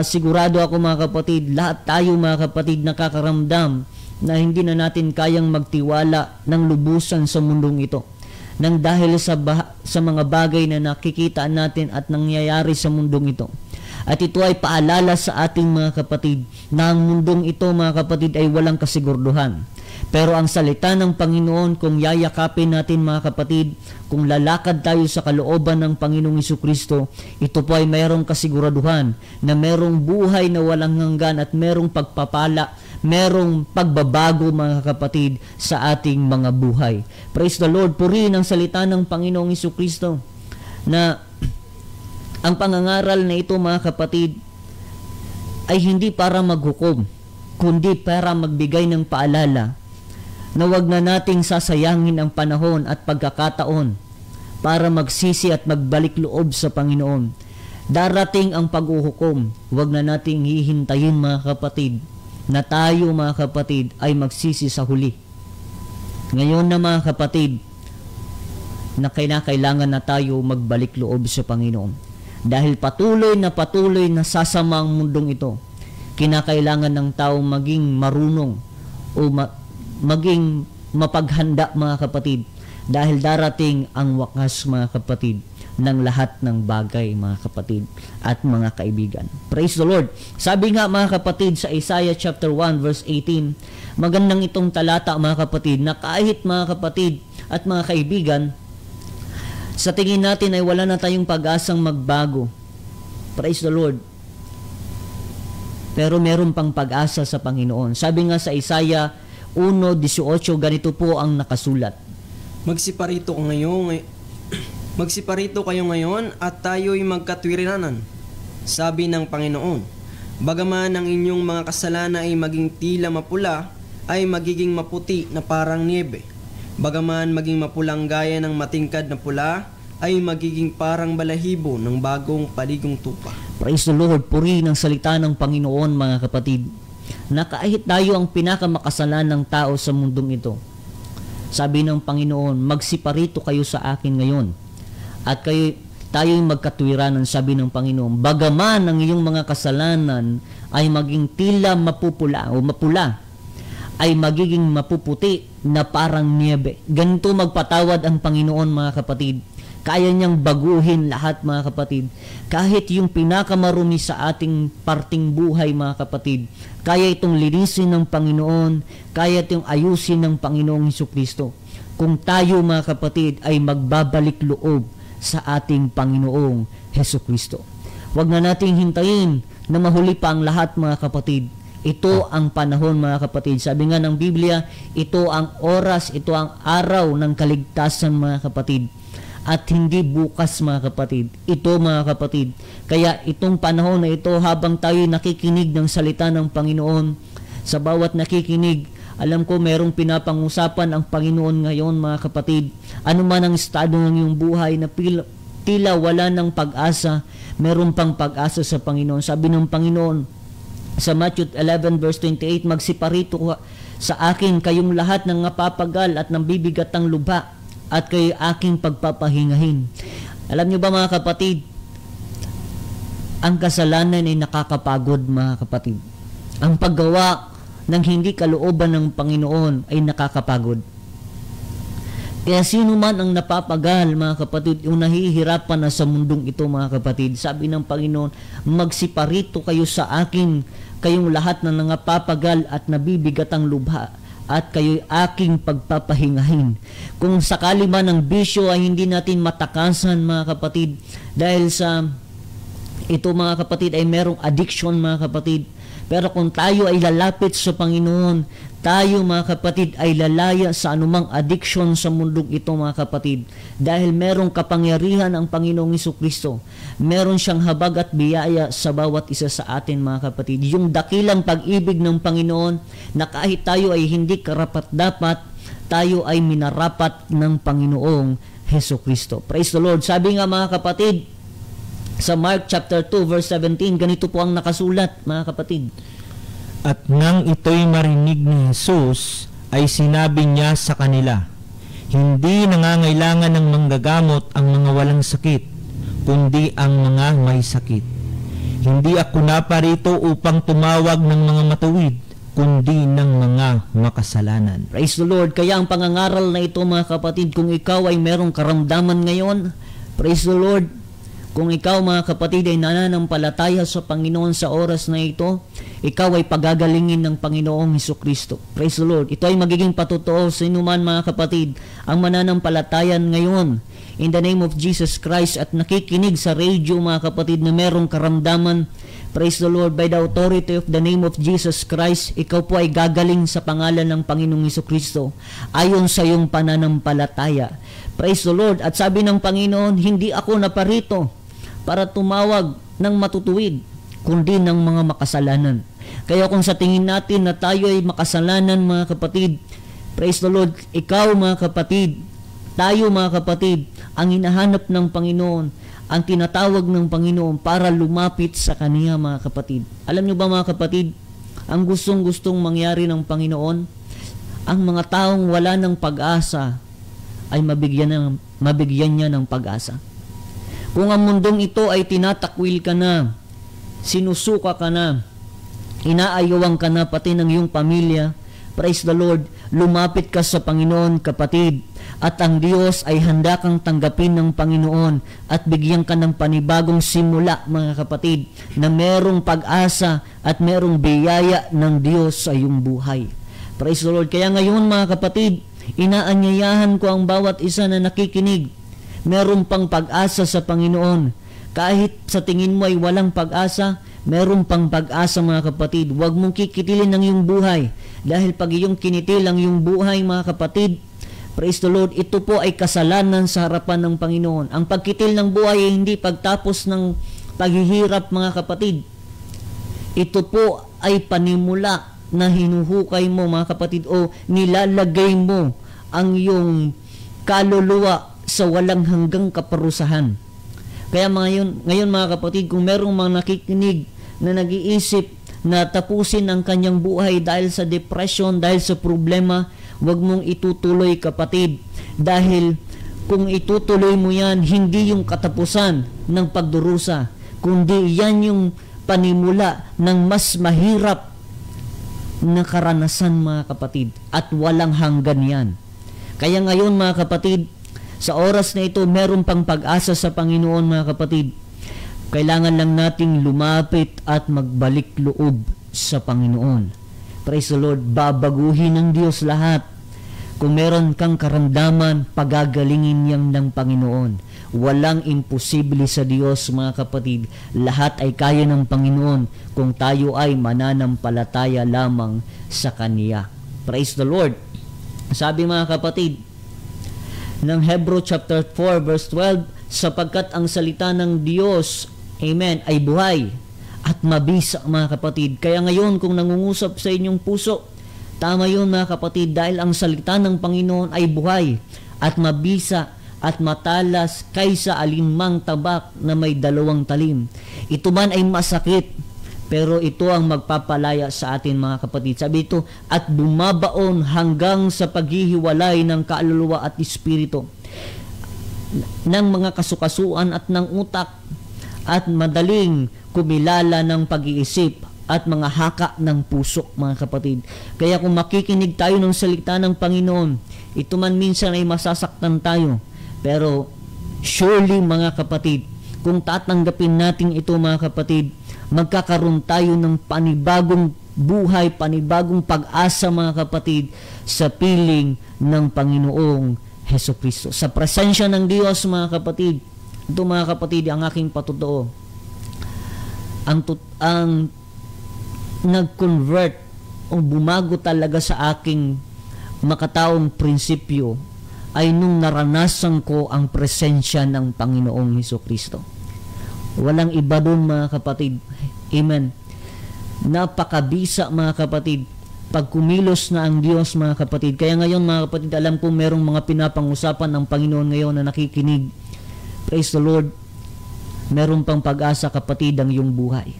S6: sigurado ako, mga kapatid, lahat tayo, mga kapatid, nakakaramdam na hindi na natin kayang magtiwala ng lubusan sa mundong ito. Nang dahil sa mga bagay na nakikita natin at nangyayari sa mundong ito. At ito ay paalala sa ating mga kapatid na ang mundong ito, mga kapatid, ay walang kasiguraduhan. Pero ang salita ng Panginoon, kung yayakapin natin, mga kapatid, kung lalakad tayo sa kalooban ng Panginoong Hesukristo, ito po ay mayroong kasiguraduhan na mayroong buhay na walang hanggan at mayroong pagpapala, mayroong pagbabago, mga kapatid, sa ating mga buhay. Praise the Lord. Purihin ang salita ng Panginoong Hesukristo na ang pangangaral na ito, mga kapatid, ay hindi para maghukom, kundi para magbigay ng paalala na wag na nating sasayangin ang panahon at pagkakataon para magsisi at magbalik loob sa Panginoon. Darating ang paghuhukom, wag na nating hihintayin, mga kapatid, na tayo, mga kapatid, ay magsisi sa huli. Ngayon na, mga kapatid, na kailangan na tayo magbalik loob sa Panginoon. Dahil patuloy na sasama ang mundong ito, kinakailangan ng tao maging marunong o maging mapaghanda, mga kapatid, dahil darating ang wakas, mga kapatid, ng lahat ng bagay, mga kapatid at mga kaibigan. Praise the Lord. Sabi nga, mga kapatid, sa Isaiah chapter 1 verse 18, magandang itong talata, mga kapatid, na kahit, mga kapatid at mga kaibigan, sa tingin natin ay wala na tayong pag-asang magbago. Praise the Lord. Pero meron pang pag-asa sa Panginoon. Sabi nga sa Isaiah 1:18, ganito po ang nakasulat.
S8: Magsiparito kayo ngayon at tayo'y magkatwiranan, sabi ng Panginoon. Bagaman ang inyong mga kasalanan ay maging tila mapula, ay magiging maputi na parang niebe. Bagaman maging mapulang gaya ng matingkad na pula, ay magiging parang balahibo ng bagong paligong tupa.
S6: Praise the Lord. Purihin ang salita ng Panginoon, mga kapatid, na kahit tayo ang pinakamakasalanan ng tao sa mundong ito, sabi ng Panginoon, magsiparito kayo sa akin ngayon at tayo'y magkatwiranan, sabi ng Panginoon. Bagaman ang iyong mga kasalanan ay maging tila mapupula o mapula, ay magiging mapuputi na parang niebe. Ganito magpatawad ang Panginoon, mga kapatid. Kaya niyang baguhin lahat, mga kapatid. Kahit yung pinakamarumi sa ating parting buhay, mga kapatid, kaya itong linisin ng Panginoon, kaya itong ayusin ng Panginoong Hesukristo. Kung tayo, mga kapatid, ay magbabalik loob sa ating Panginoong Hesukristo. Huwag na nating hintayin na mahuli pa ang lahat, mga kapatid. Ito ang panahon, mga kapatid. Sabi nga ng Biblia, ito ang oras, ito ang araw ng kaligtasan, mga kapatid. At hindi bukas, mga kapatid. Ito, mga kapatid. Kaya itong panahon na ito, habang tayo nakikinig ng salita ng Panginoon, sa bawat nakikinig, alam ko merong pinapang-usapan ang Panginoon ngayon, mga kapatid. Ano man ang estado ng iyong buhay na tila wala ng pag-asa, meron pang pag-asa sa Panginoon. Sabi ng Panginoon sa Matthew 11 verse 28, magsiparito sa akin kayong lahat ng napapagal at nabibigat ng lubha, at kayo aking pagpapahingahin. Alam niyo ba, mga kapatid, ang kasalanan ay nakakapagod, mga kapatid. Ang paggawa ng hindi kalooban ng Panginoon ay nakakapagod. Kaya sino man ang napapagal, mga kapatid, yung nahihirapan na sa mundong ito, mga kapatid, sabi ng Panginoon, magsiparito kayo sa akin, kayong lahat na nangapapagal at nabibigat ang lubha, at kayo'y aking pagpapahingahin. Kung sakali man ang bisyo ay hindi natin matakasan, mga kapatid, dahil sa ito, mga kapatid, ay merong addiction, mga kapatid. Pero kung tayo ay lalapit sa Panginoon, tayo, mga kapatid, ay lalaya sa anumang addiction sa mundong ito, mga kapatid. Dahil merong kapangyarihan ang Panginoong Hesukristo. Meron siyang habag at biyaya sa bawat isa sa atin, mga kapatid. Yung dakilang pag-ibig ng Panginoon na kahit tayo ay hindi karapat-dapat, tayo ay minarapat ng Panginoong Hesukristo. Praise the Lord. Sabi nga, mga kapatid, sa Mark chapter 2 verse 17, ganito po ang nakasulat, mga kapatid.
S7: At nang ito'y marinig ni Jesus, ay sinabi niya sa kanila, hindi nangangailangan ng manggagamot ang mga walang sakit, kundi ang mga may sakit. Hindi ako naparito upang tumawag ng mga matuwid, kundi ng mga makasalanan.
S6: Praise the Lord. Kaya ang pangangaral na ito, mga kapatid, kung ikaw ay merong karamdaman ngayon, praise the Lord. Kung ikaw, mga kapatid, ay nananampalataya sa Panginoon sa oras na ito, ikaw ay pagagalingin ng Panginoong Hesukristo. Praise the Lord. Ito ay magiging patotoo sa inuman, mga kapatid, ang mananampalatayan ngayon in the name of Jesus Christ at nakikinig sa radio, mga kapatid, na merong karamdaman. Praise the Lord. By the authority of the name of Jesus Christ, ikaw po ay gagaling sa pangalan ng Panginoong Hesukristo ayon sa iyong pananampalataya. Praise the Lord. At sabi ng Panginoon, hindi ako naparito para tumawag ng matutuwid, kundi ng mga makasalanan. Kaya kung sa tingin natin na tayo ay makasalanan, mga kapatid, praise the Lord, ikaw, mga kapatid, tayo, mga kapatid, ang hinahanap ng Panginoon, ang tinatawag ng Panginoon para lumapit sa Kaniya, mga kapatid. Alam niyo ba, mga kapatid, ang gustong-gustong mangyari ng Panginoon, ang mga taong wala ng pag-asa ay mabigyan niya ng pag-asa. Kung ang mundong ito ay tinatakwil ka na, sinusuka ka na, inaayawang ka na pati ng iyong pamilya, praise the Lord, lumapit ka sa Panginoon, kapatid, at ang Diyos ay handa kang tanggapin ng Panginoon at bigyan ka ng panibagong simula, mga kapatid, na merong pag-asa at merong biyaya ng Diyos sa iyong buhay. Praise the Lord. Kaya ngayon, mga kapatid, inaanyayahan ko ang bawat isa na nakikinig, meron pang pag-asa sa Panginoon. Kahit sa tingin mo ay walang pag-asa, meron pang pag-asa, mga kapatid. Huwag mong kikitilin ang iyong buhay. Dahil pag iyong kinitil ang iyong buhay, mga kapatid, praise the Lord, ito po ay kasalanan sa harapan ng Panginoon. Ang pagkitil ng buhay ay hindi pagtapos ng paghihirap, mga kapatid. Ito po ay panimula na hinuhukay mo, mga kapatid, o nilalagay mo ang iyong kaluluwa sa walang hanggang kaparusahan. Kaya ngayon, mga kapatid, kung merong mga nakikinig na nag-iisip na tapusin ang kanyang buhay dahil sa depression, dahil sa problema, huwag mong itutuloy, kapatid. Dahil kung itutuloy mo yan, hindi yung katapusan ng pagdurusa, kundi yan yung panimula ng mas mahirap na karanasan mga kapatid at walang hanggan yan. Kaya ngayon mga kapatid, sa oras na ito meron pang pag-asa sa Panginoon mga kapatid. Kailangan lang nating lumapit at magbalik loob sa Panginoon. Praise the Lord, babaguhin ng Diyos lahat. Kung meron kang karamdaman, pagagalingin yan ng Panginoon. Walang imposible sa Diyos mga kapatid. Lahat ay kaya ng Panginoon kung tayo ay mananampalataya lamang sa Kanya. Praise the Lord. Sabi mga kapatid ng Hebrew chapter 4 verse 12, sapagkat ang salita ng Diyos, amen, ay buhay at mabisa mga kapatid. Kaya ngayon kung nangungusap sa inyong puso, tama yun mga kapatid, dahil ang salita ng Panginoon ay buhay at mabisa at matalas kaysa alinmang tabak na may 2 talim. Ito man ay masakit, pero ito ang magpapalaya sa atin mga kapatid. Sabi ito, at bumabaon hanggang sa paghihiwalay ng kaluluwa at espiritu, ng mga kasukasuan at ng utak, at madaling kumilala ng pag-iisip at mga haka ng puso mga kapatid. Kaya kung makikinig tayo ng salita ng Panginoon, ito man minsan ay masasaktan tayo, pero surely mga kapatid, kung tatanggapin natin ito mga kapatid, magkakaroon tayo ng panibagong buhay, panibagong pag-asa mga kapatid sa piling ng Panginoong Hesukristo. Sa presensya ng Diyos mga kapatid, ito mga kapatid ang aking patotoo. Ang nag-convert o bumago talaga sa aking makataong prinsipyo ay nung naranasan ko ang presensya ng Panginoong Hesukristo. Walang iba doon mga kapatid. Amen. Napakabisa mga kapatid pag kumilos na ang Diyos mga kapatid. Kaya ngayon mga kapatid, alam ko merong mga pinapang-usapan ng Panginoon ngayon na nakikinig. Praise the Lord. Meron pang pag-asa kapatid ang iyong buhay.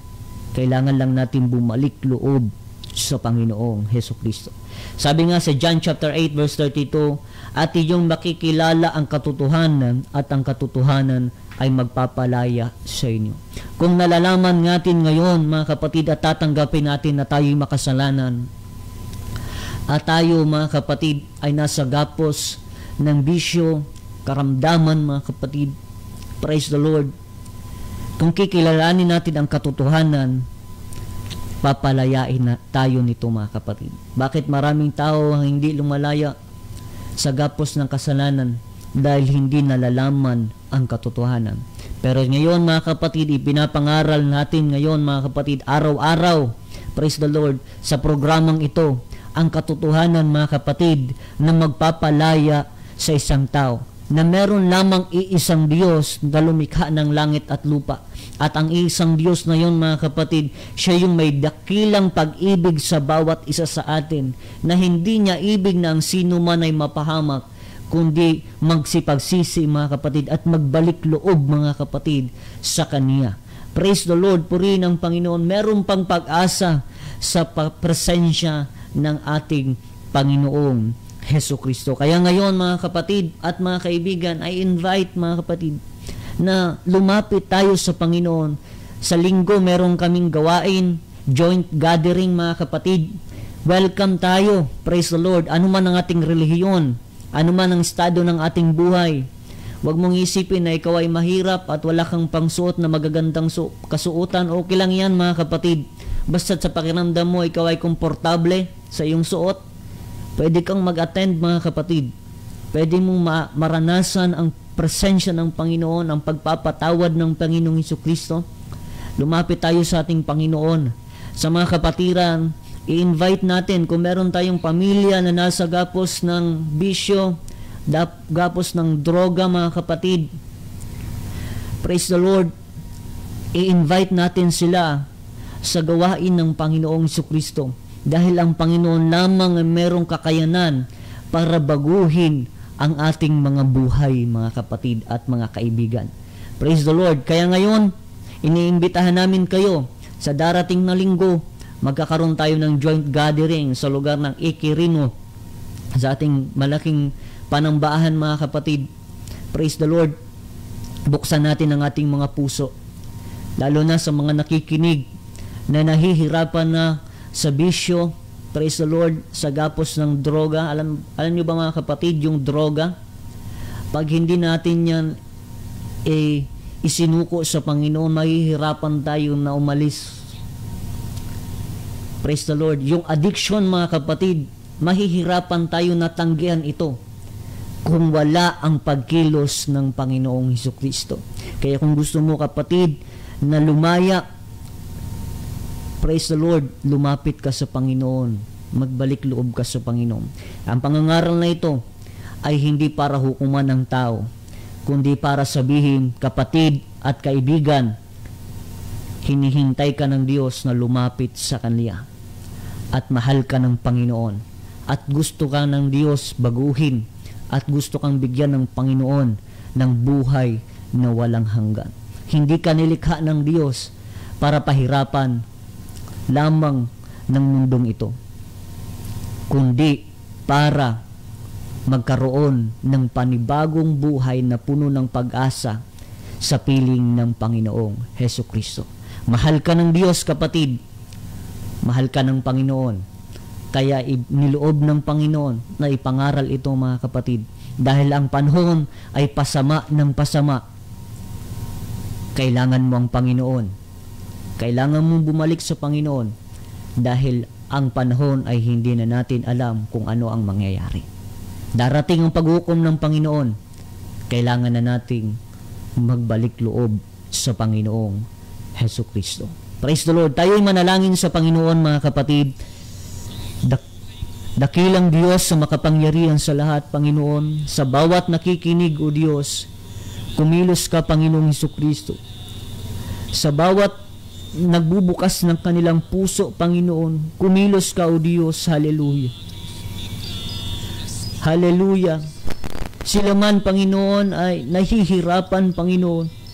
S6: Kailangan lang natin bumalik loob sa Panginoong Hesukristo. Sabi nga sa John chapter 8 verse 32, at inyong makikilala ang katotohanan at ang katotohanan ay magpapalaya sa inyo. Kung nalalaman natin ngayon mga kapatid at tatanggapin natin na tayo'y makasalanan at tayo mga kapatid ay nasa gapos ng bisyo, karamdaman mga kapatid, praise the Lord. Kung kikilalanin natin ang katotohanan, papalayain na tayo nito mga kapatid. Bakit maraming tao ang hindi lumalaya sa gapos ng kasalanan? Dahil hindi nalalaman ang katotohanan. Pero ngayon mga kapatid, ipinapangaral natin ngayon mga kapatid, araw-araw, praise the Lord, sa programang ito, ang katotohanan mga kapatid na magpapalaya sa isang tao. Na meron lamang iisang Diyos na lumikha ng langit at lupa. At ang isang Diyos na yon mga kapatid, siya yung may dakilang pag-ibig sa bawat isa sa atin, na hindi niya ibig na ang sino man ay mapahamak, kundi magsipagsisi mga kapatid at magbalik loob mga kapatid sa Kanya. Praise the Lord, purihin ang Panginoon. Meron pang pag-asa sa presensya ng ating Panginoong Hesukristo. Kaya ngayon mga kapatid at mga kaibigan, I invite mga kapatid na lumapit tayo sa Panginoon. Sa linggo meron kaming gawain, joint gathering mga kapatid. Welcome tayo, praise the Lord. Ano man ang ating relihiyon, ano man ang estado ng ating buhay, huwag mong isipin na ikaw ay mahirap at wala kang pangsuot na magagandang kasuotan. Okay lang yan mga kapatid. Basta sa pakiramdam mo ikaw ay komportable sa iyong suot, pwede kang mag-attend mga kapatid. Pwede mong maranasan ang presensya ng Panginoon, ang pagpapatawad ng Panginoong Hesukristo. Lumapit tayo sa ating Panginoon. Sa mga kapatiran, i-invite natin kung meron tayong pamilya na nasa gapos ng bisyo, gapos ng droga mga kapatid. Praise the Lord. I-invite natin sila sa gawain ng Panginoong Hesukristo. Dahil ang Panginoon lamang ay merong kakayanan para baguhin ang ating mga buhay mga kapatid at mga kaibigan. Praise the Lord. Kaya ngayon, iniimbitahan namin kayo sa darating na linggo, magkakaroon tayo ng joint gathering sa lugar ng Ikirino, sa ating malaking panambahan mga kapatid. Praise the Lord. Buksan natin ang ating mga puso, lalo na sa mga nakikinig na nahihirapan na sa bisyo, praise the Lord, sa gapos ng droga. Alam niyo ba mga kapatid, yung droga, pag hindi natin yan isinuko sa Panginoon, mahihirapan tayo na umalis. Praise the Lord. Yung addiction mga kapatid, mahihirapan tayo na tanggihan ito kung wala ang pagkilos ng Panginoong Hesukristo. Kaya kung gusto mo kapatid na lumaya, praise the Lord, lumapit ka sa Panginoon. Magbalik loob ka sa Panginoon. Ang pangangaral na ito ay hindi para hukuman ng tao, kundi para sabihin, kapatid at kaibigan, hinihintay ka ng Diyos na lumapit sa Kanya. At mahal ka ng Panginoon. At gusto ka ng Diyos baguhin. At gusto kang bigyan ng Panginoon ng buhay na walang hanggan. Hindi ka nilikha ng Diyos para pahirapan lamang ng mundong ito, kundi para magkaroon ng panibagong buhay na puno ng pag-asa sa piling ng Panginoong Hesukristo. Mahal ka ng Diyos kapatid, mahal ka ng Panginoon, kaya niloob ng Panginoon na ipangaral ito mga kapatid, dahil ang panahon ay pasama ng pasama. Kailangan mo ang Panginoon, kailangan mong bumalik sa Panginoon, dahil ang panahon ay hindi na natin alam kung ano ang mangyayari. Darating ang paghukom ng Panginoon, kailangan na nating magbalik loob sa Panginoong Hesukristo. Praise the Lord. Tayo'y manalangin sa Panginoon mga kapatid. Dakilang Diyos sa makapangyarihan sa lahat, Panginoon, sa bawat nakikinig, O Diyos, kumilos ka, Panginoong Hesukristo. Sa bawat nagbubukas ng kanilang puso, Panginoon, kumilos ka, O Diyos. Hallelujah. Hallelujah. Sila man, Panginoon, ay nahihirapan, Panginoon.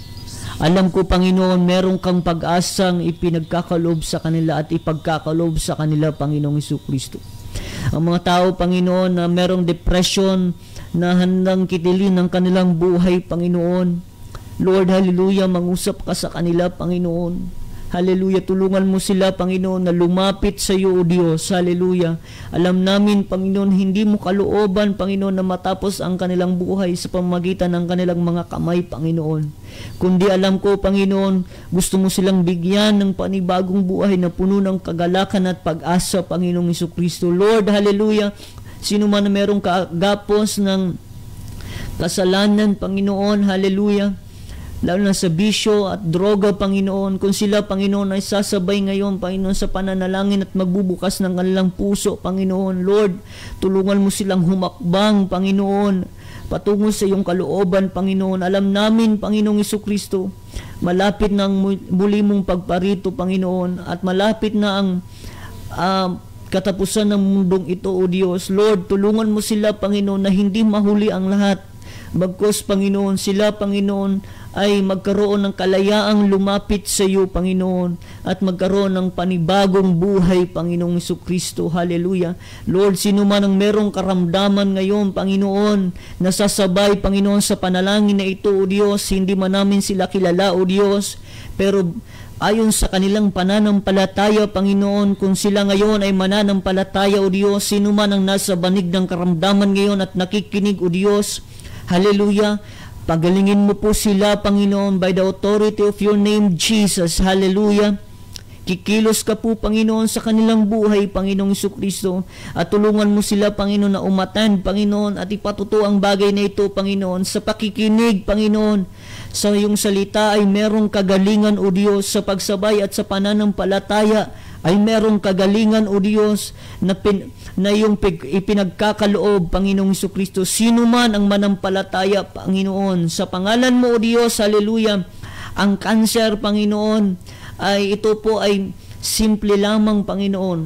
S6: Alam ko, Panginoon, meron kang pag-asang ipinagkakalob sa kanila at ipagkakalob sa kanila, Panginoong Hesukristo. Ang mga tao, Panginoon, na merong depression, na handang kitilin ng kanilang buhay, Panginoon. Lord, hallelujah, mangusap ka sa kanila, Panginoon. Hallelujah, tulungan mo sila, Panginoon, na lumapit sa iyo, O Diyos. Hallelujah. Alam namin, Panginoon, hindi mo kalooban, Panginoon, na matapos ang kanilang buhay sa pamamagitan ng kanilang mga kamay, Panginoon. Kundi alam ko, Panginoon, gusto mo silang bigyan ng panibagong buhay na puno ng kagalakan at pag-asa, Panginoong Hesukristo. Lord, hallelujah, sino man na merong kagapos ng kasalanan, Panginoon, hallelujah, lalo na sa bisyo at droga, Panginoon, kung sila, Panginoon, ay sasabay ngayon, Panginoon, sa pananalangin at magbubukas ng kanilang puso, Panginoon, Lord, tulungan mo silang humakbang, Panginoon, patungo sa iyong kalooban, Panginoon. Alam namin, Panginoong Hesukristo, malapit na ang muli mong pagparito, Panginoon, at malapit na ang katapusan ng mundong ito, O Diyos. Lord, tulungan mo sila, Panginoon, na hindi mahuli ang lahat. Bagkus, Panginoon, sila, Panginoon, ay magkaroon ng kalayaang lumapit sa iyo, Panginoon, at magkaroon ng panibagong buhay, Panginoong Hesukristo. Hallelujah. Lord, sino man ang merong karamdaman ngayon, Panginoon, nasasabay, Panginoon, sa panalangin na ito, O Diyos, hindi man namin sila kilala, O Diyos, pero ayon sa kanilang pananampalataya, Panginoon, kung sila ngayon ay mananampalataya, O Diyos, sino man ang nasa banig ng karamdaman ngayon at nakikinig, O Diyos, hallelujah, pagalingin mo po sila, Panginoon, by the authority of your name, Jesus. Hallelujah. Kikilos ka po, Panginoon, sa kanilang buhay, Panginoong Hesukristo, at tulungan mo sila, Panginoon, na umatan, Panginoon, at ipatuto ang bagay na ito, Panginoon, sa pakikinig, Panginoon, sa iyong salita ay merong kagalingan, O Diyos, sa pagsabay at sa pananampalataya ay merong kagalingan, O Diyos, na iyong ipinagkakaloob, Panginoong Hesukristo. Sino man ang manampalataya, Panginoon, sa pangalan mo, O Diyos, hallelujah, ang cancer, Panginoon, ay ito po ay simple lamang, Panginoon.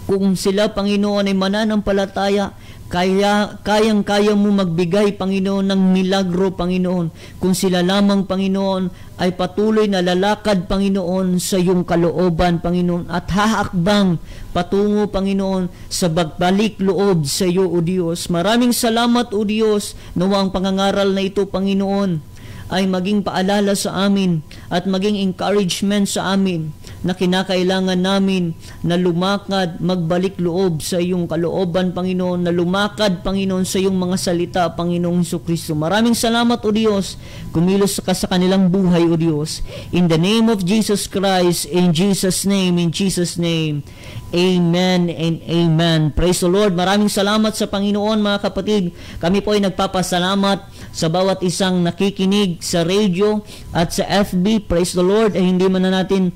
S6: Kung sila, Panginoon, ay mananampalataya, kayang-kaya mo magbigay, Panginoon, ng milagro, Panginoon. Kung sila lamang, Panginoon, ay patuloy na lalakad, Panginoon, sa iyong kalooban, Panginoon, at hahakbang patungo, Panginoon, sa bagbalik loob sa iyo, O Diyos. Maraming salamat, O Diyos, nawa ang pangangaral na ito, Panginoon, ay maging paalala sa amin at maging encouragement sa amin na kinakailangan namin na lumakad, magbalik loob sa iyong kalooban, Panginoon, na lumakad, Panginoon, sa iyong mga salita, Panginoong Jesucristo. Maraming salamat, O Diyos, kumilos ka sa kanilang buhay, O Diyos. In the name of Jesus Christ, in Jesus' name, Amen and Amen. Praise the Lord. Maraming salamat sa Panginoon, mga kapatid. Kami po ay nagpapasalamat sa bawat isang nakikinig sa radio at sa FB. Praise the Lord. Hindi man na natin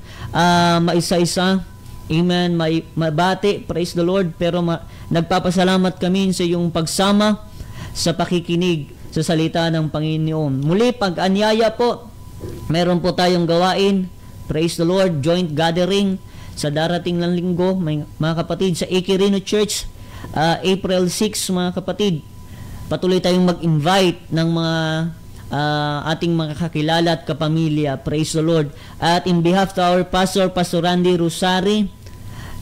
S6: maisa-isa. Amen. Mabati. Praise the Lord. Pero nagpapasalamat kami sa iyong pagsama sa pakikinig sa salita ng Panginoon. Muli, pag-anyaya po, meron po tayong gawain. Praise the Lord. Joint gathering sa darating ng linggo, mga kapatid, sa Ikirino Church, April 6, mga kapatid. Patuloy tayong mag-invite ng mga ating mga kakilala at kapamilya. Praise the Lord. At in behalf to our Pastor Randy Rosari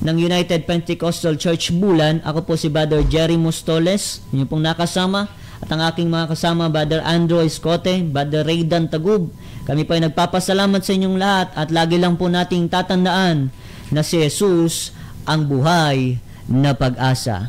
S6: ng United Pentecostal Church Bulan, ako po si Brother Jerry Mostoles, inyo pong nakasama, at ang aking mga kasama, Brother Andrew Escote, Brother Raydan Tagub. Kami po ay nagpapasalamat sa inyong lahat at lagi lang po nating tatandaan na si Jesus ang buhay na pag-asa.